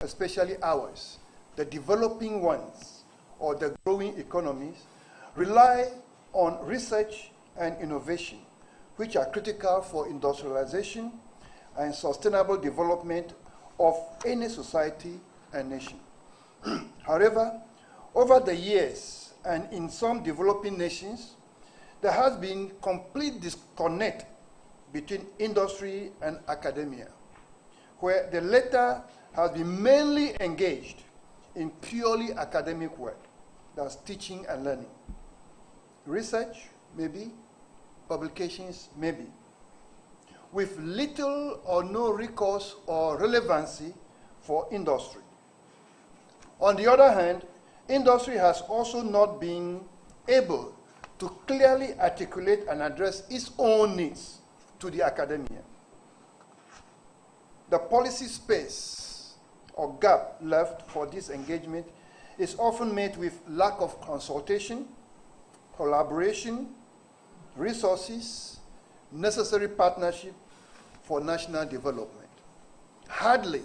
especially ours, the developing ones or the growing economies, rely on research and innovation, which are critical for industrialization and sustainable development of any society and nation. However, over the years, and in some developing nations, there has been complete disconnect between industry and academia, where the latter has been mainly engaged in purely academic work, that's teaching and learning. Research, maybe, publications, maybe, with little or no recourse or relevancy for industry. On the other hand, industry has also not been able to clearly articulate and address its own needs to the academia. The policy space or gap left for this engagement is often met with lack of consultation, collaboration, resources, necessary partnership for national development. Hardly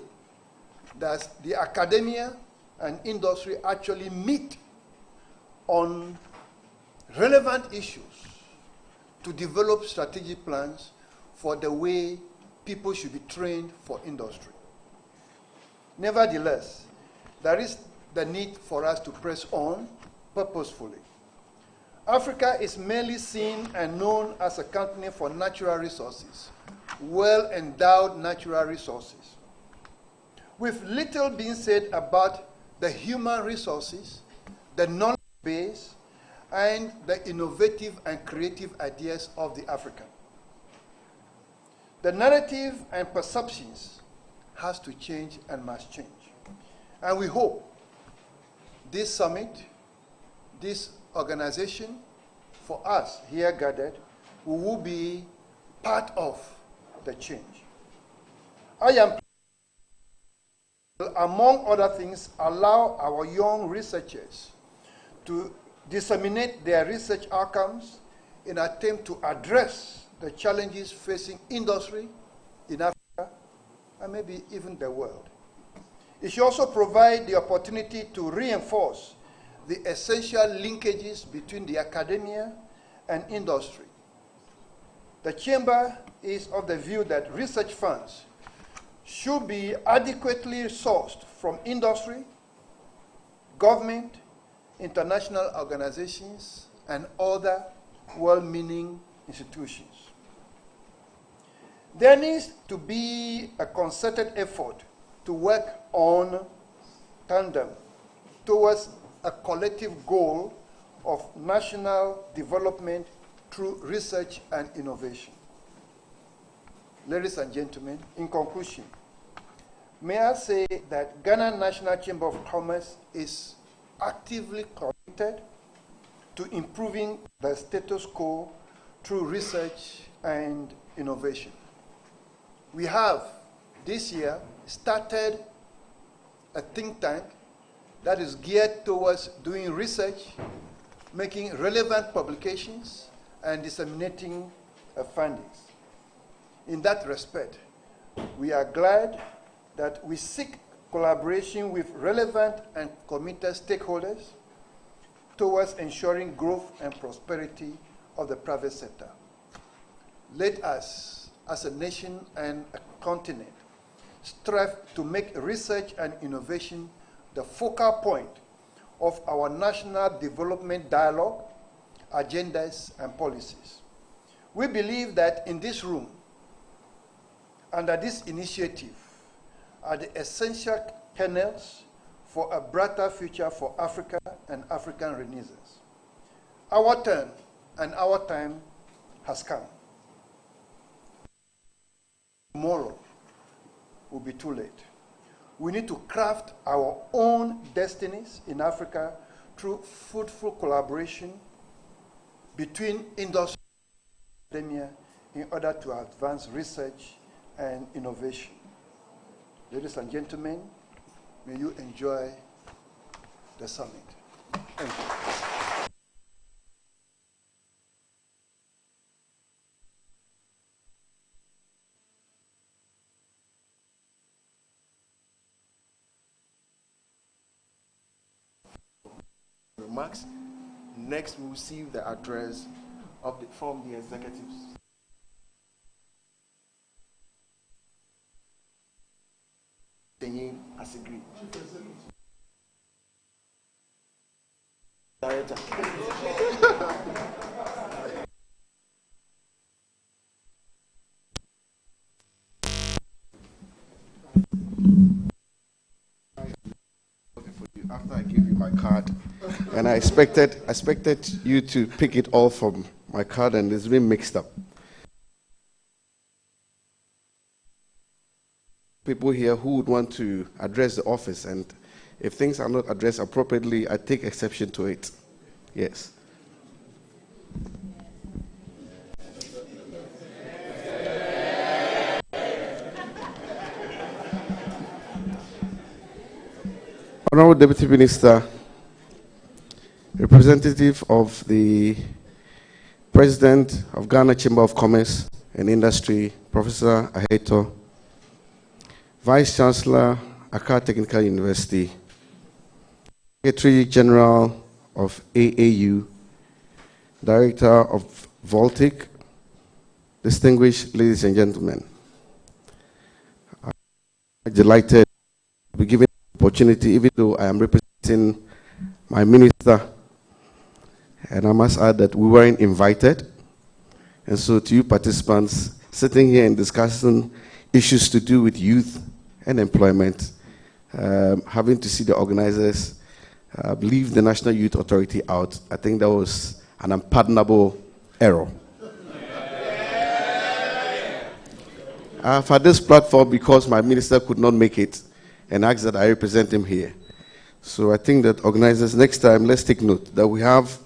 does the academia and industry actually meet on relevant issues to develop strategic plans for the way people should be trained for industry. Nevertheless, there is the need for us to press on purposefully. Africa is merely seen and known as a continent for natural resources, well-endowed natural resources, with little being said about the human resources, the knowledge base, and the innovative and creative ideas of the African. The narrative and perceptions has to change and must change. And we hope this summit, this organization, for us here gathered, we will be part of the change. I am, among other things, allow our young researchers to disseminate their research outcomes in an attempt to address the challenges facing industry in Africa and maybe even the world. It should also provide the opportunity to reinforce the essential linkages between the academia and industry. The Chamber is of the view that research funds should be adequately sourced from industry, government, international organizations, and other well-meaning institutions. There needs to be a concerted effort to work on tandem towards a collective goal of national development through research and innovation. Ladies and gentlemen, in conclusion, may I say that Ghana National Chamber of Commerce is actively committed to improving the status quo through research and innovation. We have this year started a think tank that is geared towards doing research, making relevant publications, and disseminating findings. In that respect, we are glad that we seek collaboration with relevant and committed stakeholders towards ensuring growth and prosperity of the private sector. Let us, as a nation and a continent, strive to make research and innovation the focal point of our national development dialogue, agendas, and policies. We believe that in this room, under this initiative, are the essential kernels for a brighter future for Africa and African renaissance. Our turn and our time has come. Tomorrow will be too late. We need to craft our own destinies in Africa through fruitful collaboration between industry and academia in order to advance research and innovation. Ladies and gentlemen, may you enjoy the summit. Thank you. remarks. Next, we will receive the address from the executives. As agreed. Director. After I gave you my card, and I expected you to pick it all from my card, and it's been mixed up. People here who would want to address the office, and if things are not addressed appropriately, I take exception to it. Yes. Honorable Deputy Minister, representative of the President of Ghana Chamber of Commerce and Industry, Professor Aheto, Vice Chancellor, Accra Technical University, Secretary General of AAU, Director of Voltic, distinguished ladies and gentlemen, I'm delighted to be given the opportunity, even though I am representing my minister, and I must add that we weren't invited. And so to you participants, sitting here and discussing issues to do with youth and employment, having to see the organizers leave the National Youth Authority out, I think that was an unpardonable error. For this platform, because my minister could not make it, and asked that I represent him here. So I think that organizers, next time, let's take note that we have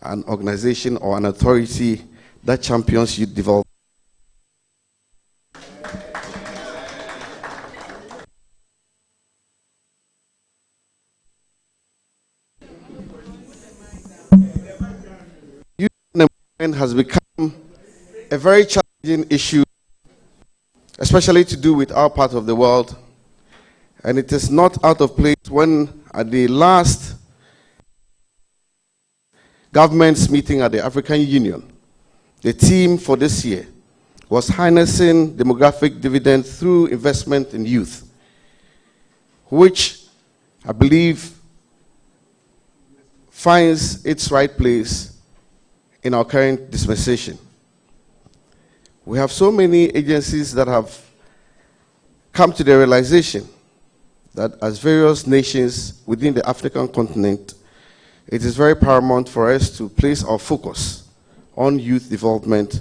an organization or an authority that champions youth development. Youth unemployment has become a very challenging issue, especially to do with our part of the world. And it is not out of place when at the last government's meeting at the African Union, the theme for this year was harnessing demographic dividend through investment in youth, which I believe finds its right place in our current dispensation. We have so many agencies that have come to the realization that as various nations within the African continent, it is very paramount for us to place our focus on youth development,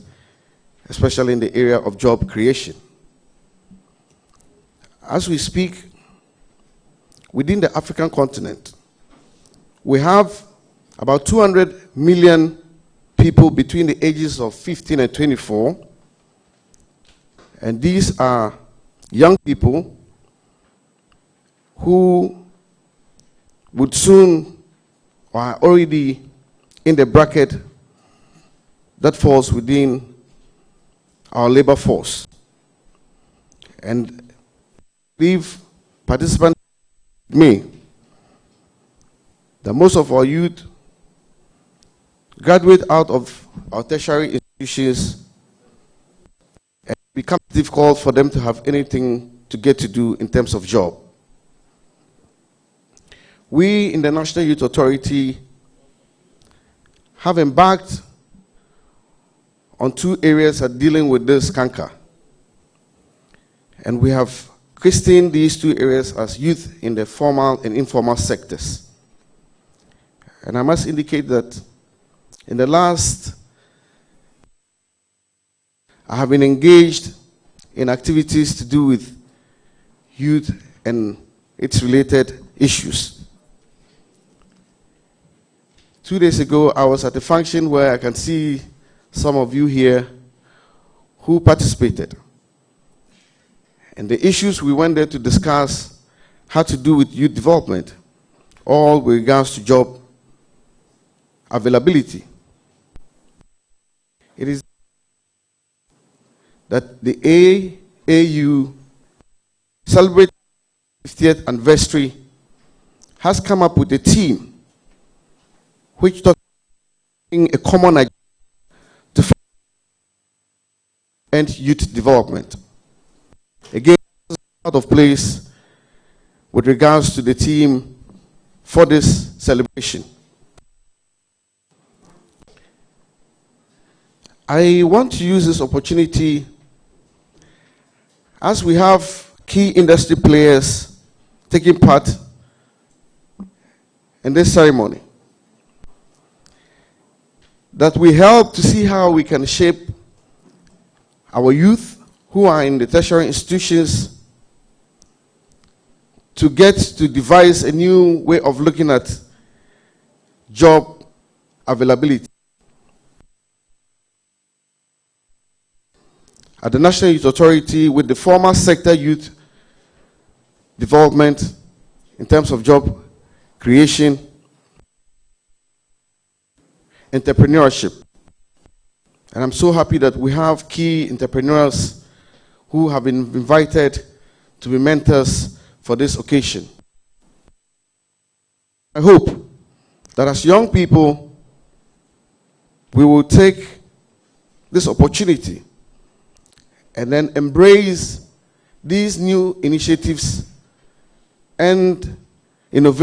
especially in the area of job creation. As we speak, within the African continent, we have about 200 million people between the ages of 15 and 24, and these are young people who would soon or are already in the bracket that falls within our labor force. And leave participants with me that most of our youth graduate out of our tertiary institutions, and it becomes difficult for them to have anything to get to do in terms of job. We in the National Youth Authority have embarked on 2 areas of dealing with this canker. And we have christened these 2 areas as youth in the formal and informal sectors. And I must indicate that in the last, I have been engaged in activities to do with youth and its related issues. 2 days ago, I was at a function where I can see some of you here who participated. And the issues we went there to discuss had to do with youth development, all with regards to job availability. It is that the AAU celebrating 50th anniversary has come up with a theme which talks about a common agenda to and youth development. Again, this is out of place with regards to the theme for this celebration. I want to use this opportunity, as we have key industry players taking part in this ceremony, that we help to see how we can shape our youth who are in the tertiary institutions to get to devise a new way of looking at job availability. At the National Youth Authority, with the formal sector youth development in terms of job creation, entrepreneurship. And I'm so happy that we have key entrepreneurs who have been invited to be mentors for this occasion. I hope that as young people, we will take this opportunity and then embrace these new initiatives and innovation